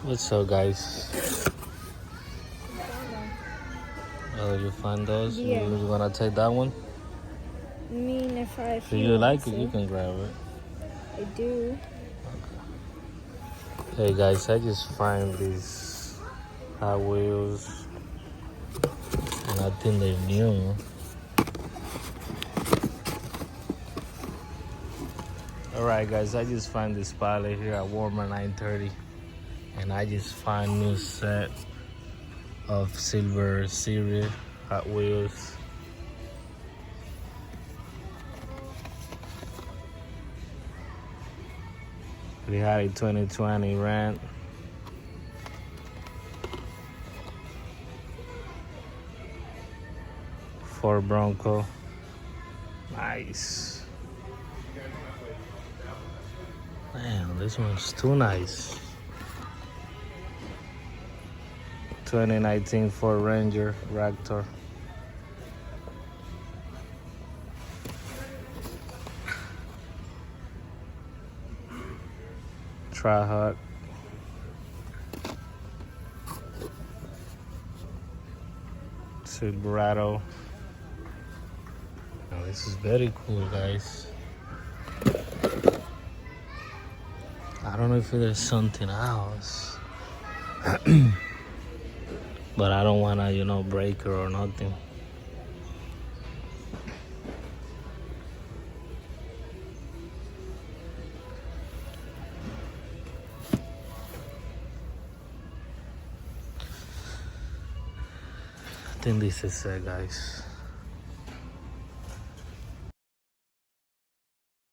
What's up, guys? Oh, you find those? Yeah. You wanna take that one? I mean, if You like it, you can grab it. I do. Hey guys, I just find these Hot Wheels, and I think they're new. Alright guys, I just find this pilot here at Walmart 930, and I just find new set of Silver Series Hot Wheels. We had a 2020 rent. Ford Bronco. Nice. Damn, this one's too nice. 2019 Ford Ranger Raptor. Tri-Hawk. Silverado. Oh, this is very cool, guys. I don't know if there's something else. But I don't wanna, break her or nothing. I think this is it, guys.